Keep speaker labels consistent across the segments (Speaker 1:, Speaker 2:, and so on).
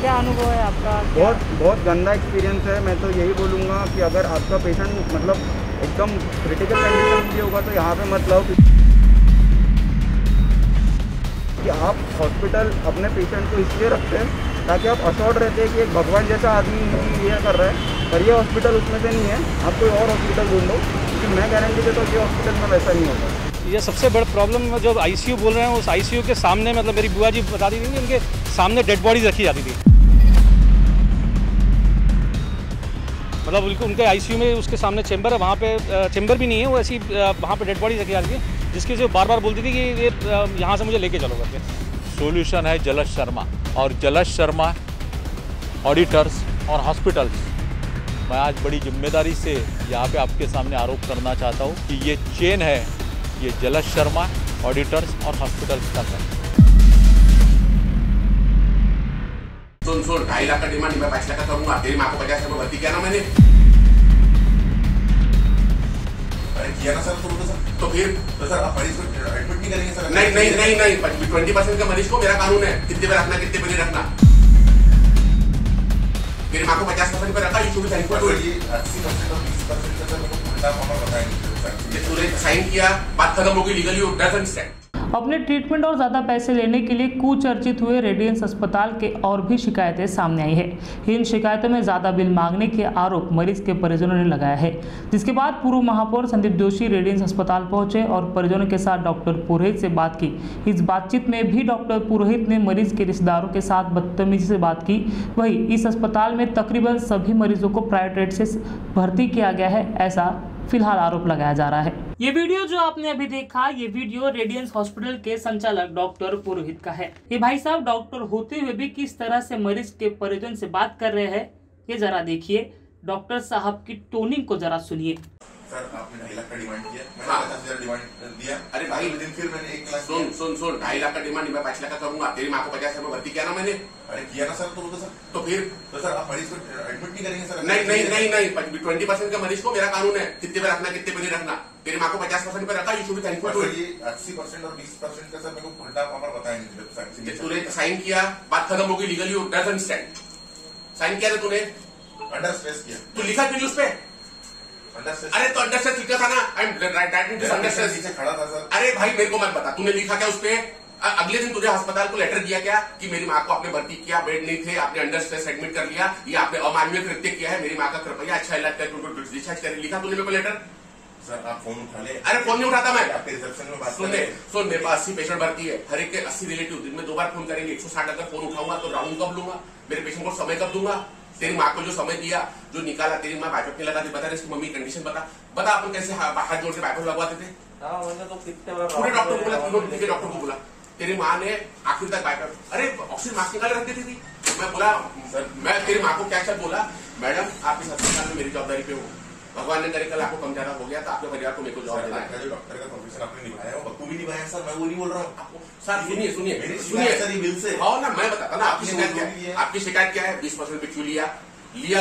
Speaker 1: क्या अनुभव है आपका?
Speaker 2: बहुत गंदा एक्सपीरियंस है। मैं तो यही बोलूँगा कि अगर आपका पेशेंट मतलब एकदम क्रिटिकल कंडीशन में होगा तो यहाँ पे मत लाओ, कि आप हॉस्पिटल अपने पेशेंट को इसलिए रखते हैं ताकि आप अश्योर्ड रहते हैं कि एक भगवान जैसा आदमी ये कर रहा है, पर ये हॉस्पिटल उसमें से नहीं है। आप कोई और हॉस्पिटल ढूंढो, क्योंकि मैं गारंटी देता हूँ कि हॉस्पिटल में वैसा नहीं होता।
Speaker 3: ये सबसे बड़ा प्रॉब्लम जो आईसीयू बोल रहे हैं, उस आईसीयू के सामने मतलब मेरी बुआ जी बताती थी कि उनके सामने डेड बॉडीज रखी जाती थी। मतलब उनके आईसीयू में उसके सामने चेंबर है, वहाँ पे चेंबर भी नहीं है, वो ऐसी वहाँ पे डेड बॉडीज रखी जाती है, जिसकी वजह से बार बार बोलती थी कि ये यहाँ से मुझे लेके चलो करके।
Speaker 4: सॉल्यूशन है जलज शर्मा, और जलज शर्मा ऑडिटर्स और हॉस्पिटल्स। मैं आज बड़ी जिम्मेदारी से यहाँ पे आपके सामने आरोप करना चाहता हूँ कि ये चेन है, ये जलज शर्मा ऑडिटर्स और हॉस्पिटल्स का है।
Speaker 5: सुन 2.5 लाख का डिमांड मैं 5 लाख का करूंगा। तेरी माँ को 50 लाख में भर्ती किया ना मैंने। अरे किया ना सर, तो फिर तो सर आप मरीज को एडमिट नहीं करेंगे सर? नहीं 20% का मरीज को मेरा कानून है, कितने पे रखना कितने पे नहीं रखना। मेरी माँ को 50% पे रखा, you should be thankful to it. 80% और 20% का सर मेरे को उल्टा मामला बताएंगे। तूने साइन किया, बात खत्म हो गई, लीगली यू डजंट स्टैंड।
Speaker 6: अपने ट्रीटमेंट और ज़्यादा पैसे लेने के लिए कुचर्चित हुए रेडियंस अस्पताल के और भी शिकायतें सामने आई है। इन शिकायतों में ज़्यादा बिल मांगने के आरोप मरीज के परिजनों ने लगाया है, जिसके बाद पूर्व महापौर संदीप जोशी रेडियंस अस्पताल पहुंचे और परिजनों के साथ डॉक्टर पुरोहित से बात की। इस बातचीत में भी डॉक्टर पुरोहित ने मरीज के रिश्तेदारों के साथ बदतमीजी से बात की। वहीं इस अस्पताल में तकरीबन सभी मरीजों को प्राइवेट से भर्ती किया गया है, ऐसा फिलहाल आरोप लगाया जा रहा है। ये वीडियो जो आपने अभी देखा, ये वीडियो रेडियंस हॉस्पिटल के संचालक डॉक्टर पुरोहित का है। ये भाई साहब डॉक्टर होते हुए भी किस तरह से मरीज के परिजन से बात कर रहे हैं, ये जरा देखिए। डॉक्टर साहब की टोनिंग को जरा सुनिए।
Speaker 5: सर आपने 2.5 लाख का डिमांड किया, मैंने 50,000 डिमांड दिया। अरे भाई दिन फिर मैंने 1 लाख। सुन 2.5 लाख का डिमांड मैं 5 लाख का करूंगा। तेरी माँ को 50 लाख में भर्ती किया ना मैंने। अरे किया ना सर, तो फिर तो सर आप मरीज को एडमिट नहीं करेंगे सर? नहीं 20% का मरीज को मेरा कानून है, कितने पे रखना कितने पे नहीं रखना। तेरी माँ को 50% पे रखा, you should be thankful to it. 80% और 20% का सर मेरे को उल्टा मामला बताएंगे। तूने साइन किया, बात खत्म हो गई, legally you doesn't stand. Sign किया ना तूने, अंडर स्ट्रेस किया, तू लिखा क्यों उस पे? अरे तो अंडर स्ट्रेस लिखा था ना, I am writing this under stress खड़ा था सर। अरे भाई मेरे को मत बता, तूने लिखा क्या उस पे? अगले दिन तुझे अस्पताल को लेटर दिया क्या कि मेरी माँ को आपने भर्ती किया, बेड नहीं थे, आपने अंडर स्ट्रेस एडमिट कर लिया, ये आपने अमानवीय कृत्य किया है, मेरी माँ का कृपया अच्छा इलाज करके उनको डिस्चार्ज करें, लिखा तूने मेरे को लेटर? सर आप फोन उठा ले। अरे फोन नहीं उठाता मैं, आपके रिसेप्शन में बात सुन मेरे पास 80 पेशेंट भर्ती है, हर एक के 80 रिलेटिव, दिन में 2 बार फोन करेंगे। 160 अगर फोन उठाऊंगा तो राउंड कब लूंगा, मेरे पेशेंट को समय कब दूंगा? तेरी माँ को जो समय दिया, जो निकाला, तेरी माँ बाइपास नहीं लगाती, बता रही इसकी मम्मी कंडीशन बता अपन कैसे हाथ जोड़ के बाइपास लगवाते थे? पूरे डॉक्टर को बोला, डॉक्टर को बोला तेरी माँ ने आखिर तक बाइपास, अरे ऑक्सीजन मास्क निकाल रख देती थी। मैं बोला मैं तेरी माँ को क्या क्या बोला, मैडम आप इस अस्पताल में मेरी जवाबदारी पे हो, भगवान ने करे कल आपको कम ज्यादा हो गया तो आपके परिवार को मेरे को जवाब देना है। जो डॉक्टर का प्रोफेशन आपने निभाया वो बखूबी निभाया सर, मैं वो नहीं बोल रहा हूँ आपको। सर सुनिए सर, ये बिल से हाँ ना, मैं बताता ना आपकी शिकायत क्या है। आपकी शिकायत क्या है? 20% पे क्यों लिया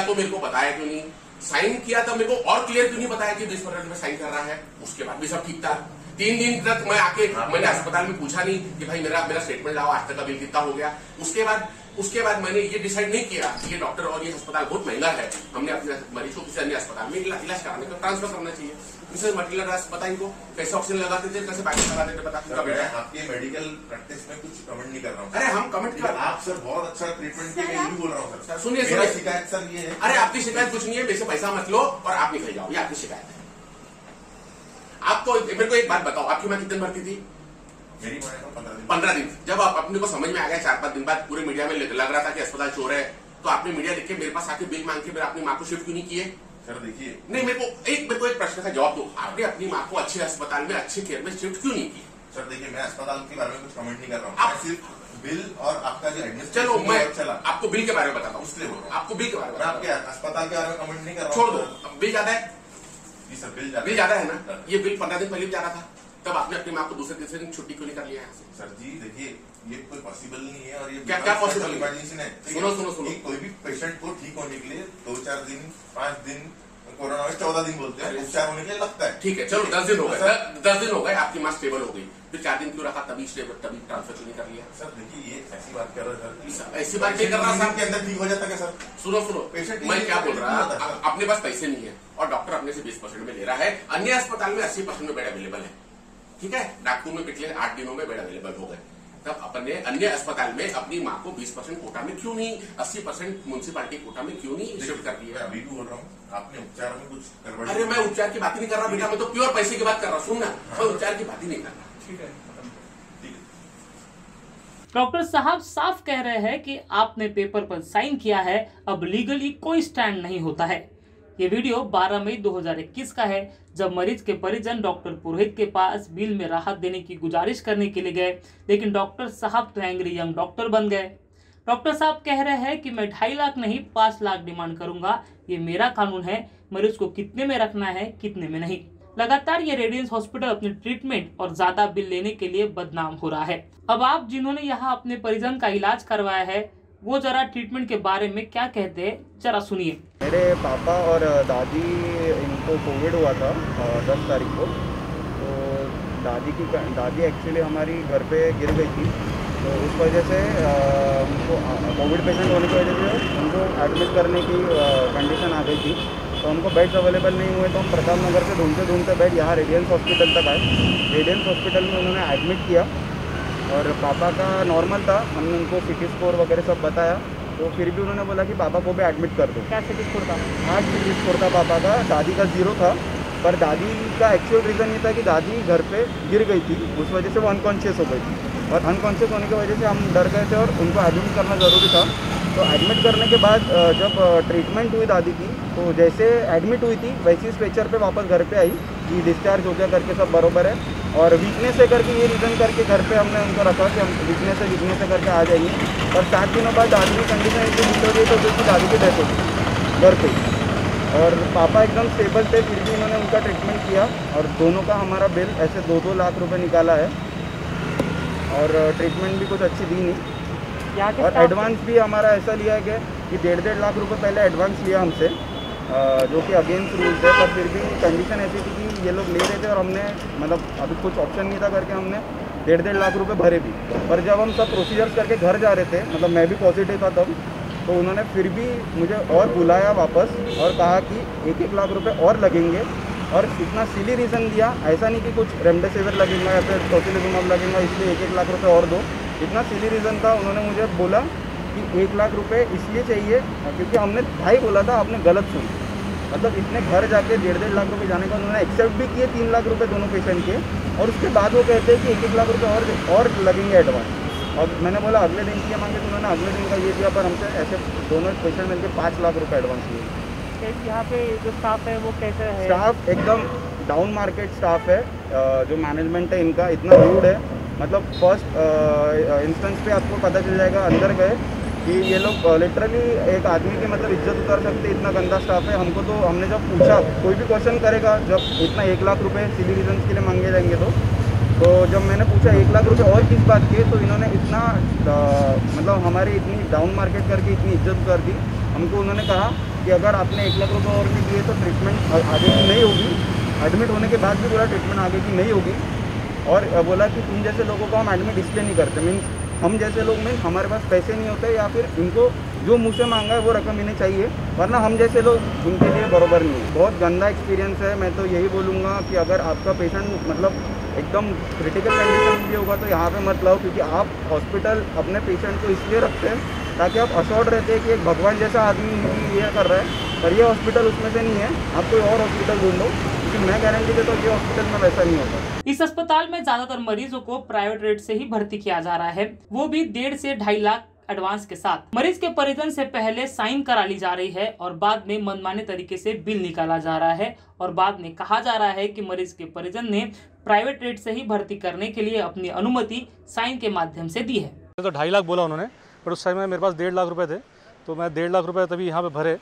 Speaker 5: तो मेरे को बताया क्यों नहीं? साइन किया था मेरे को और क्लियर क्यों नहीं बताया कि 20% में साइन कर रहा है? उसके बाद भी सब ठीक था। 3 दिन तक मैं आके मैंने अस्पताल में पूछा नहीं कि भाई मेरा स्टेटमेंट लाओ, आज तक का बिल कितना हो गया। उसके बाद मैंने ये डिसाइड नहीं किया कि ये डॉक्टर और ये अस्पताल बहुत महंगा है, हमने अपने मरीज को किसी अन्य अस्पताल में इलाज कराने का ट्रांसफर करना चाहिए। इसे मटेरियल पता इनको कैसे ऑक्सीजन लगाते थे, कैसे पैकेट लगाते थे, पता आपके मेडिकल प्रैक्टिस में कुछ कमेंट नहीं कर रहा हूँ। अरे हम कमेंट कर, आप सर बहुत अच्छा ट्रीटमेंट किया, मैं बोल रहा हूँ सर। सुनिए शिकायत सर ये है। अरे आपकी शिकायत कुछ नहीं है, वैसे पैसा मत लो और आप निकल जाओ, ये आपकी शिकायत है। आपको मेरे को एक बात बताओ, आपकी माँ कितने भर्ती थी? मेरी माँ 15 दिन। जब आप अपने को समझ में आ गया 4-5 दिन बाद, पूरे मीडिया में लग रहा था कि अस्पताल चोर है, तो आपने मीडिया देख के मेरे पास आके बिल मांग के मेरे अपनी माँ को शिफ्ट क्यों नहीं किए? सर देखिए नहीं, मेरे को एक प्रश्न का जवाब दो, आपने अपनी माँ को अच्छे अस्पताल में अच्छे केयर में शिफ्ट क्यों नहीं की? सर देखिए मैं अस्पताल के बारे में कुछ कमेंट नहीं कर रहा हूँ, सिर्फ बिल और आपका जो एडमिनिस्ट्रेशन। चलो मैं आपको बिल के बारे में बताता हूँ, इसलिए बोल रहा हूँ आपको बिल के बारे में। आपके अस्पताल के बारे में कमेंट नहीं कर रहा हूँ, छोड़ दो। बिल ज्यादा है जी सर, बिल ज्यादा है ना? ये बिल 15 दिन पहले भी ज्यादा था, तब आपने अपनी माँ को दूसरे दिन छुट्टी क्यों नहीं कर लिया यहाँ से? सर जी देखिए ये कोई पॉसिबल नहीं है, और ये क्या पॉसिबल इमरजेंसी है? सुनो कोई भी पेशेंट को ठीक होने के लिए 2-4 दिन 5 दिन कोरोना में 14 दिन बोलते हैं, उपचार होने के लिए लगता है।
Speaker 1: ठीक है, चलो 10 दिन हो गए, 10 दिन हो गए, आपकी माँ स्टेबल हो गई, फिर 4 दिन क्यों रखा, तभी स्टेबल, तभी ट्रांसफर क्यों नहीं कर लिया?
Speaker 5: सर देखिए, ये ऐसी बात कर रहे हैं सर,
Speaker 1: ऐसी बात नहीं कर रहा साहब
Speaker 5: के अंदर ठीक हो जाता है सर।
Speaker 1: सुनो
Speaker 5: पेशेंट
Speaker 1: मैं क्या बोल रहा हूँ, अपने पास पैसे नहीं है और डॉक्टर अपने से 20% में ले रहा है, अन्य अस्पताल में 80% में बेड अवेलेबल है, ठीक है। नागपुर में पिछले 8 दिनों में बेड अवेलेबल हो गए, तब अपने अन्य अस्पताल में अपनी माँ को 20% कोटा में क्यों नहीं, 80% म्युनिसिपालिटी कोटा में क्यों नहीं शिफ्ट कर दिया?
Speaker 5: अभी भी बोल रहा हूँ, आपने उपचार में कुछ गड़बड़।
Speaker 1: अरे मैं उपचार की बात ही नहीं कर रहा बेटा, मैं तो प्योर पैसे की बात कर रहा हूँ, सुन ना, मैं उपचार की बात ही नहीं कर रहा।
Speaker 5: ठीक है,
Speaker 6: डॉक्टर साहब साफ कह रहे हैं कि आपने पेपर पर साइन किया है, अब लीगली कोई स्टैंड नहीं होता है। ये वीडियो 12 मई 2021 का है, जब मरीज के परिजन डॉक्टर पुरोहित के पास बिल में राहत देने की गुजारिश करने के लिए गए, लेकिन डॉक्टर साहब तो एंग्री यंग डॉक्टर बन गए। डॉक्टर साहब कह रहे हैं कि मैं 2.5 लाख नहीं 5 लाख डिमांड करूंगा, ये मेरा कानून है, मरीज को कितने में रखना है कितने में नहीं। लगातार ये रेडियंस हॉस्पिटल अपने ट्रीटमेंट और ज्यादा बिल लेने के लिए बदनाम हो रहा है। अब आप जिन्होंने यहाँ अपने परिजन का इलाज करवाया है, वो जरा ट्रीटमेंट के बारे में क्या कहते हैं, जरा सुनिए।
Speaker 2: मेरे पापा और दादी, इनको कोविड हुआ था 10 तारीख को। तो दादी एक्चुअली हमारी घर पे गिर गई थी, तो उस वजह से उनको कोविड पेशेंट होने की वजह से उनको एडमिट करने की कंडीशन आ गई थी। तो हमको बेड्स अवेलेबल नहीं हुए, तो हम प्रताप नगर से ढूंढते बेड यहाँ रेडियंस हॉस्पिटल तक आए। रेडियंस हॉस्पिटल में उन्होंने एडमिट किया और पापा का नॉर्मल था, हमने उनको सिटी स्कोर वगैरह सब बताया, तो फिर भी उन्होंने बोला कि पापा को भी एडमिट कर दो।
Speaker 6: क्या सिटी स्कोर था?
Speaker 2: 8 सिटी स्कोर था पापा का, दादी का 0 था। पर दादी का एक्चुअल रीज़न ये था कि दादी घर पे गिर गई थी, उस वजह से वो अनकॉन्शियस हो गई थी, और अनकॉन्शियस होने की वजह से हम डर गए थे और उनको एडमिट करना ज़रूरी था। तो एडमिट करने के बाद जब ट्रीटमेंट हुई दादी की, तो जैसे एडमिट हुई थी वैसे ही स्ट्रेचर पे वापस घर पे आई कि डिस्चार्ज हो गया करके सब बरोबर है, और वीकनेस है करके ये रीज़न करके घर पे हमने उनको रखा कि हम वीकनेस है करके आ जाएंगे। और 7 दिनों बाद दादी की कंडीशन इतनी वीक हो गई तो उसकी दादी की डेथ हो गई घर पे, और पापा एकदम स्टेबल थे, फिर भी इन्होंने उनका ट्रीटमेंट किया और दोनों का हमारा बिल ऐसे 2-2 लाख रुपए निकाला है, और ट्रीटमेंट भी कुछ अच्छी दी नहीं। और एडवांस भी हमारा ऐसा लिया गया कि 1.5 लाख रुपए पहले एडवांस लिया हमसे, जो कि अगेंस्ट रूल्स है, पर फिर भी कंडीशन ऐसी थी कि ये लोग ले रहे थे और हमने मतलब अभी कुछ ऑप्शन नहीं था करके हमने 1.5 लाख रुपए भरे भी। पर जब हम सब प्रोसीजर्स करके घर जा रहे थे, मतलब मैं भी पॉजिटिव था तब, तो उन्होंने फिर भी मुझे और बुलाया वापस और कहा कि 1-1 लाख रुपए और लगेंगे, और इतना सिली रीज़न दिया, ऐसा नहीं कि कुछ रेमडेसिविर लगेगा या फिर टोसिलिजुमैब लगेगा इसलिए 1-1 लाख रुपए और दो। इतना सिली रीज़न था। उन्होंने मुझे बोला कि 1 लाख रुपए इसलिए चाहिए क्योंकि हमने 2.5 बोला था, आपने गलत सुना। मतलब इतने घर जाके 1.5 लाख रुपए जाने का उन्होंने एक्सेप्ट भी किए 3 लाख रुपए दोनों पेशेंट के, और उसके बाद वो कहते हैं कि 1-1 लाख रुपए और लगेंगे एडवांस। और मैंने बोला अगले दिन किया मांगे, तो उन्होंने अगले दिन का ये दिया, पर हमसे ऐसे दोनों पेशेंट मिलकर 5 लाख रुपए एडवांस लिए।
Speaker 6: यहाँ पे जो स्टाफ है वो कैसे है?
Speaker 2: स्टाफ एकदम डाउन मार्केट स्टाफ है, जो मैनेजमेंट है इनका इतना रूड है, मतलब फर्स्ट इंस्टेंस पे आपको पता चल जाएगा अंदर गए कि ये लोग लिटरली एक आदमी की मतलब इज्जत उतार सकते, इतना गंदा स्टाफ है। हमको तो हमने जब पूछा, कोई भी क्वेश्चन करेगा जब इतना 1 लाख रुपए सिली रीजन्स के लिए मांगे जाएंगे, तो जब मैंने पूछा 1 लाख रुपए और किस बात के, तो इन्होंने इतना मतलब हमारी इतनी डाउन मार्केट करके इतनी इज्जत कर दी हमको। उन्होंने कहा कि अगर आपने 1 लाख रुपये और भी दिए तो ट्रीटमेंट आगे की नहीं होगी, एडमिट होने के बाद भी पूरा ट्रीटमेंट आगे की नहीं होगी। और बोला कि तुम जैसे लोगों को हम एडमिट इसलिए नहीं करते, मीन्स हम जैसे लोग मीन्स हमारे पास पैसे नहीं होते, या फिर इनको जो मुँह से मांगा है वो रकम इन्हें चाहिए, वरना हम जैसे लोग इनके लिए बराबर नहीं है। बहुत गंदा एक्सपीरियंस है। मैं तो यही बोलूँगा कि अगर आपका पेशेंट मतलब एकदम क्रिटिकल कंडीशन भी होगा तो यहाँ पे मत लाओ, क्योंकि आप हॉस्पिटल अपने पेशेंट को इसलिए रखते हैं ताकि आप अश्योर्ड रहते हैं कि एक भगवान जैसा आदमी इनकी ये कर रहा है, पर ये हॉस्पिटल उसमें से नहीं है। आप कोई और हॉस्पिटल ढूंढो, क्योंकि मैं गारंटी देता हूँ कि हॉस्पिटल में वैसा नहीं होता।
Speaker 6: इस अस्पताल में ज्यादातर मरीजों को प्राइवेट रेट से ही भर्ती किया जा रहा है, वो भी 1.5 से 2.5 लाख एडवांस के साथ। मरीज के परिजन से पहले साइन करा ली जा रही है और बाद में मनमाने तरीके से बिल निकाला जा रहा है, और बाद में कहा जा रहा है कि मरीज के परिजन ने प्राइवेट रेट से ही भर्ती करने के लिए अपनी अनुमति साइन के माध्यम से दी है।
Speaker 3: तो 2.5 लाख बोला उन्होंने, पर उस टाइम में मेरे पास 1.5 लाख रुपए थे, तो मैं 1.5 लाख रुपए तभी यहाँ पे भरे,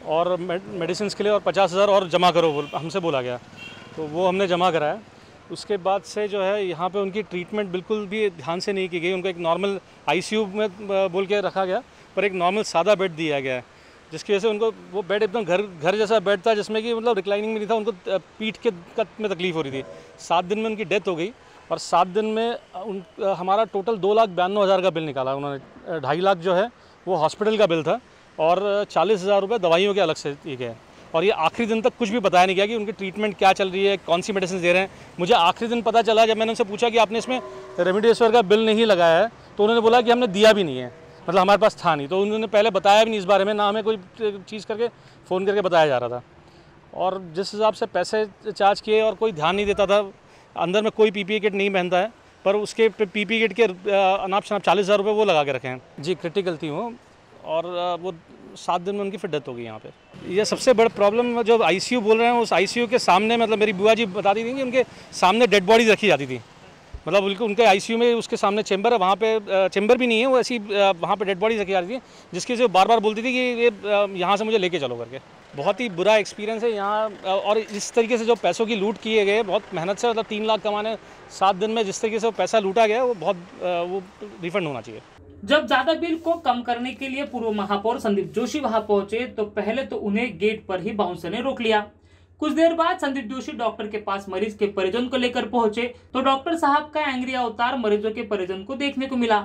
Speaker 3: और मेडिसिन के लिए और 50,000 और जमा करो हमसे बोला गया, तो वो हमने जमा कराया। उसके बाद से जो है यहाँ पे उनकी ट्रीटमेंट बिल्कुल भी ध्यान से नहीं की गई। उनको एक नॉर्मल ICU में बोल के रखा गया, पर एक नॉर्मल सादा बेड दिया गया है, जिसकी वजह से उनको वो बेड एकदम घर जैसा बेड था, जिसमें कि मतलब रिक्लाइनिंग में नहीं था, उनको पीठ के कट में तकलीफ हो रही थी। 7 दिन में उनकी डेथ हो गई और 7 दिन में हमारा टोटल 2,92,000 का बिल निकाला उन्होंने। 2.5 लाख जो है वो हॉस्पिटल का बिल था और 40,000 रुपये दवाइयों के अलग से दिए गए। और ये आखिरी दिन तक कुछ भी बताया नहीं गया कि उनकी ट्रीटमेंट क्या चल रही है, कौन सी मेडिसिन दे रहे हैं। मुझे आखिरी दिन पता चला जब मैंने उनसे पूछा कि आपने इसमें रेमडेसिविर का बिल नहीं लगाया है, तो उन्होंने बोला कि हमने दिया भी नहीं है, मतलब हमारे पास था नहीं। तो उन्होंने पहले बताया भी नहीं इस बारे में, ना हमें कोई चीज़ करके फ़ोन करके बताया जा रहा था। और जिस हिसाब से पैसे चार्ज किए और कोई ध्यान नहीं देता था, अंदर में कोई PPE किट नहीं पहनता है, पर उसके PPE किट के अनाप शनाप 40,000 रुपये वो लगा के रखे हैं। जी, क्रिटिकल थी वो, और वो 7 दिन में उनकी फिर डेथ हो गई यहाँ पे। ये सबसे बड़ा प्रॉब्लम जो ICU बोल रहे हैं, उस ICU के सामने, मतलब मेरी बुआ जी बताती थी कि उनके सामने डेड बॉडीज रखी जाती थी। मतलब उनके ICU में उसके सामने चेंबर है, वहाँ पे चेंबर भी नहीं है, वो ऐसी वहाँ पे डेड बॉडीज रखी जाती थी, जिसकी से बार बार बोलती थी कि ये यहाँ से मुझे लेके चलो करके। बहुत ही बुरा एक्सपीरियंस है यहाँ। और इस तरीके से जो पैसों की लूट किए गए, बहुत मेहनत से, मतलब 3 लाख कमाने 7 दिन में जिस तरीके से वो पैसा लूटा गया, वो बहुत वो रिफंड होना चाहिए।
Speaker 6: जब ज्यादा बिल को कम करने के लिए पूर्व महापौर संदीप जोशी वहां पहुंचे तो पहले तो उन्हें गेट पर ही बाउंसर ने रोक लिया। कुछ देर बाद संदीप जोशी डॉक्टर के पास मरीज के परिजन को लेकर पहुंचे तो डॉक्टर साहब का एंग्री अवतार मरीजों के परिजन को देखने को मिला।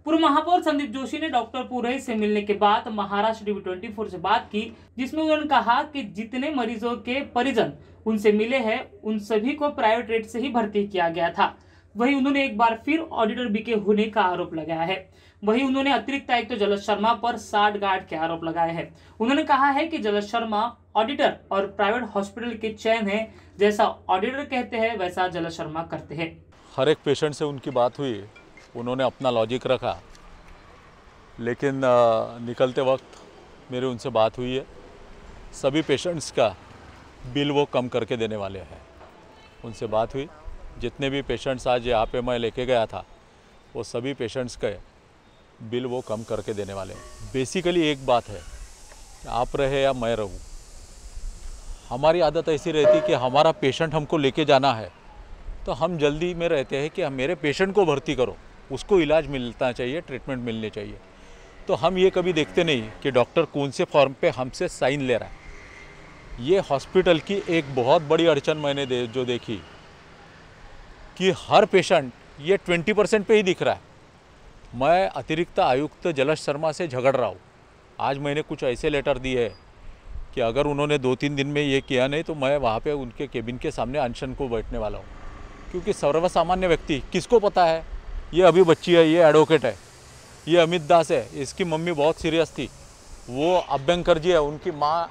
Speaker 6: पूर्व महापौर संदीप जोशी ने डॉक्टर पुरोहित से मिलने के बाद महाराष्ट्र TV24 से बात की, जिसमें उन्होंने कहा कि जितने मरीजों के परिजन उनसे मिले हैं उन सभी को प्राइवेट रेट से ही भर्ती किया गया था। वहीं उन्होंने एक बार फिर ऑडिटर बीके होने का आरोप लगाया है। वहीं उन्होंने अतिरिक्त आयुक्त जलज शर्मा पर साठ गांठ के आरोप लगाए हैं। उन्होंने कहा है कि जलज शर्मा ऑडिटर और प्राइवेट हॉस्पिटल के चयन है, जैसा ऑडिटर कहते हैं वैसा जलज शर्मा करते हैं।
Speaker 4: हर एक पेशेंट से उनकी बात हुई, उन्होंने अपना लॉजिक रखा, लेकिन निकलते वक्त मेरी उनसे बात हुई है, सभी पेशेंट्स का बिल वो कम करके देने वाले हैं। उनसे बात हुई, जितने भी पेशेंट्स आज यहाँ पे मैं लेके गया था, वो सभी पेशेंट्स का बिल वो कम करके देने वाले हैं। बेसिकली एक बात है, आप रहे या मैं रहूँ, हमारी आदत ऐसी रहती कि हमारा पेशेंट हमको लेके जाना है तो हम जल्दी में रहते हैं कि मेरे पेशेंट को भर्ती करो, उसको इलाज मिलना चाहिए, ट्रीटमेंट मिलनी चाहिए। तो हम ये कभी देखते नहीं कि डॉक्टर कौन से फॉर्म पे हमसे साइन ले रहा है। ये हॉस्पिटल की एक बहुत बड़ी अड़चन मैंने जो देखी कि हर पेशेंट ये 20% पे ही दिख रहा है। मैं अतिरिक्त आयुक्त जलज शर्मा से झगड़ रहा हूँ। आज मैंने कुछ ऐसे लेटर दिए हैं कि अगर उन्होंने 2-3 दिन में ये किया नहीं तो मैं वहाँ पे उनके केबिन के सामने अनशन को बैठने वाला हूँ। क्योंकि सर्वसामान्य व्यक्ति किसको पता है, ये अभी बच्ची है, ये एडवोकेट है, ये अमित दास है, इसकी मम्मी बहुत सीरियस थी, वो अभ्यंकर जी है, उनकी माँ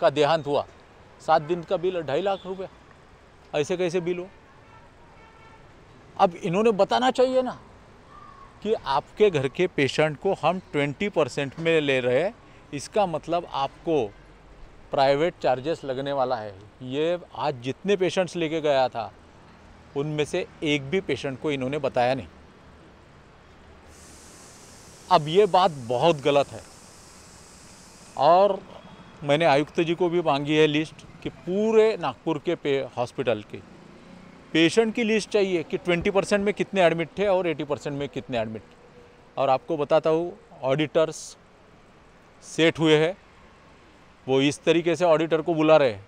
Speaker 4: का देहांत हुआ, 7 दिन का बिल 2.5 लाख रुपये, ऐसे कैसे बिल हो। अब इन्होंने बताना चाहिए ना कि आपके घर के पेशेंट को हम 20% में ले रहे हैं, इसका मतलब आपको प्राइवेट चार्जेस लगने वाला है। ये आज जितने पेशेंट्स लेके गया था उनमें से एक भी पेशेंट को इन्होंने बताया नहीं। अब ये बात बहुत गलत है और मैंने आयुक्त जी को भी मांगी है लिस्ट कि पूरे नागपुर के हॉस्पिटल की पेशेंट की लिस्ट चाहिए कि 20% में कितने एडमिट थे और 80% में कितने एडमिट। और आपको बताता हूँ, ऑडिटर्स सेट हुए हैं, वो इस तरीके से ऑडिटर को बुला रहे हैं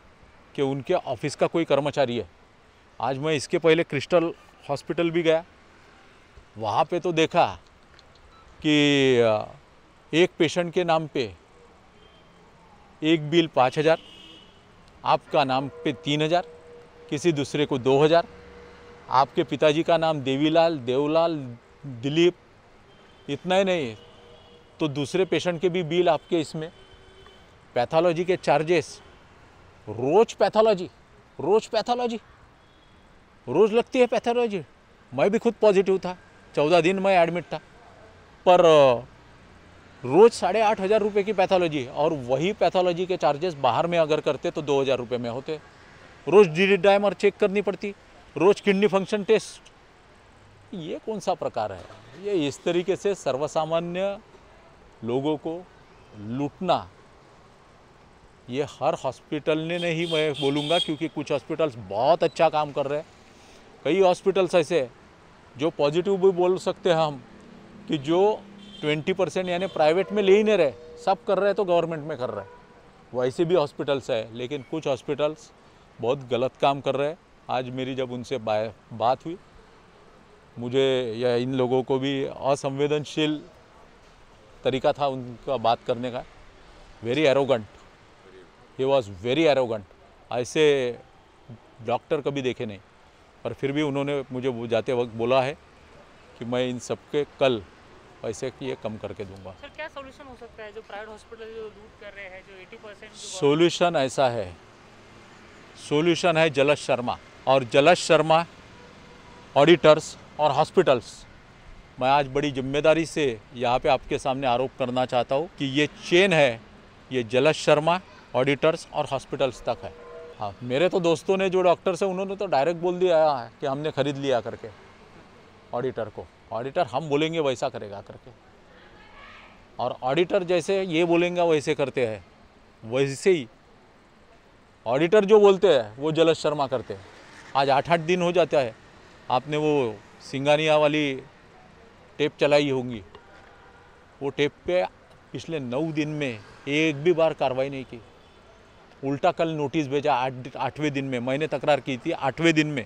Speaker 4: कि उनके ऑफिस का कोई कर्मचारी है। आज मैं इसके पहले क्रिस्टल हॉस्पिटल भी गया, वहाँ पे तो देखा कि एक पेशेंट के नाम पे एक बिल 5,000, आपका नाम पे 3,000, किसी दूसरे को 2,000, आपके पिताजी का नाम देवीलाल, देवलाल, दिलीप, इतना ही नहीं तो दूसरे पेशेंट के भी बिल आपके इसमें। पैथोलॉजी के चार्जेस, रोज पैथोलॉजी रोज लगती है पैथोलॉजी। मैं भी खुद पॉजिटिव था, 14 दिन मैं एडमिट था, पर रोज 8,500 रुपये की पैथोलॉजी, और वही पैथोलॉजी के चार्जेस बाहर में अगर करते तो 2,000 रुपये में होते। रोज डी डायमर चेक करनी पड़ती, रोज किडनी फंक्शन टेस्ट। ये कौन सा प्रकार है? ये इस तरीके से सर्वसामान्य लोगों को लूटना, ये हर हॉस्पिटल ने नहीं, मैं बोलूँगा, क्योंकि कुछ हॉस्पिटल्स बहुत अच्छा काम कर रहे हैं। कई हॉस्पिटल्स ऐसे जो पॉजिटिव भी बोल सकते हैं हम कि जो 20% यानी प्राइवेट में ले ही नहीं रहे, सब कर रहे हैं तो गवर्नमेंट में कर रहे हैं। वैसे भी हॉस्पिटल्स है, लेकिन कुछ हॉस्पिटल्स बहुत गलत काम कर रहे हैं। आज मेरी जब उनसे बात हुई, मुझे या इन लोगों को भी असंवेदनशील तरीका था उनका बात करने का। Very arrogant, he was very arrogant. ऐसे डॉक्टर कभी देखे नहीं, पर फिर भी उन्होंने मुझे जाते वक्त बोला है कि मैं इन सबके कल पैसे ये कम करके दूंगा।
Speaker 6: सर क्या सॉल्यूशन हो सकता है जो प्राइवेट हॉस्पिटल जो लूट कर रहे हैं, जो 80%
Speaker 4: सॉल्यूशन ऐसा है, सॉल्यूशन है जलज शर्मा और जलज शर्मा ऑडिटर्स और हॉस्पिटल्स। मैं आज बड़ी जिम्मेदारी से यहाँ पे आपके सामने आरोप करना चाहता हूँ कि ये चेन है, ये जलज शर्मा ऑडिटर्स और हॉस्पिटल्स तक है। हाँ, मेरे तो दोस्तों ने जो डॉक्टर्स हैं उन्होंने तो डायरेक्ट बोल दिया है कि हमने खरीद लिया करके ऑडिटर को। ऑडिटर हम बोलेंगे वैसा करेगा करके, और ऑडिटर जैसे ये बोलेंगे वैसे करते हैं, वैसे ही ऑडिटर जो बोलते हैं वो जलज शर्मा करते हैं। आज 8-8 दिन हो जाता है, आपने वो सिंगानिया वाली टेप चलाई होंगी, वो टेप पे पिछले 9 दिन में एक भी बार कार्रवाई नहीं की। उल्टा कल नोटिस भेजा 8वें दिन में, मैंने तकरार की थी 8वें दिन में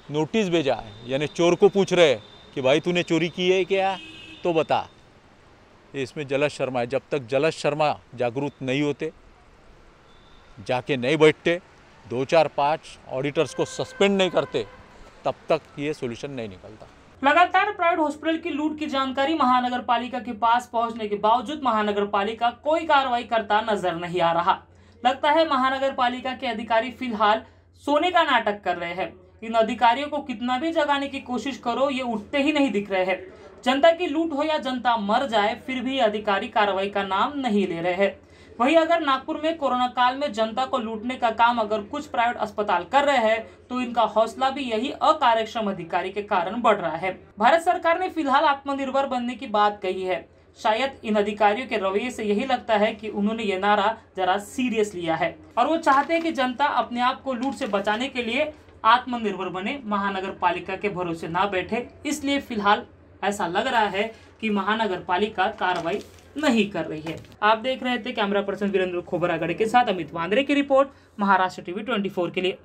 Speaker 4: नोटिस भेजा है। यानी चोर को पूछ रहे कि भाई तूने चोरी की है क्या, तो बता। इसमें जलज शर्मा है। जब तक जलज शर्मा जागरूक नहीं होते, जाके नहीं बैठते, 2-4-5 ऑडिटर्स को सस्पेंड नहीं करते, तब तक ये सॉल्यूशन नहीं निकलता।
Speaker 6: लगातार प्राइवेट हॉस्पिटल की लूट की जानकारी महानगर पालिका के पास पहुंचने के बावजूद महानगर पालिका कोई कार्रवाई करता नजर नहीं आ रहा। लगता है महानगर पालिका के अधिकारी फिलहाल सोने का नाटक कर रहे हैं। इन अधिकारियों को कितना भी जगाने की कोशिश करो, ये उठते ही नहीं दिख रहे हैं। जनता की लूट हो या जनता मर जाए, फिर भी अधिकारी कार्रवाई का नाम नहीं ले रहे हैं। वहीं अगर नागपुर में कोरोना काल में जनता को लूटने का काम अगर कुछ प्राइवेट अस्पताल कर रहे हैं, तो इनका हौसला भी यही अकार्यक्षम अधिकारी के कारण बढ़ रहा है। भारत सरकार ने फिलहाल आत्मनिर्भर बनने की बात कही है। शायद इन अधिकारियों के रवैये से यही लगता है कि उन्होंने ये नारा जरा सीरियस लिया है और वो चाहते हैं कि जनता अपने आप को लूट से बचाने के लिए आत्मनिर्भर बने, महानगर पालिका के भरोसे ना बैठे। इसलिए फिलहाल ऐसा लग रहा है कि महानगर पालिका कार्रवाई नहीं कर रही है। आप देख रहे थे कैमरा पर्सन वीरेंद्र खोबरागढ़ के साथ अमित वांद्रे की रिपोर्ट, महाराष्ट्र टीवी 24 के लिए।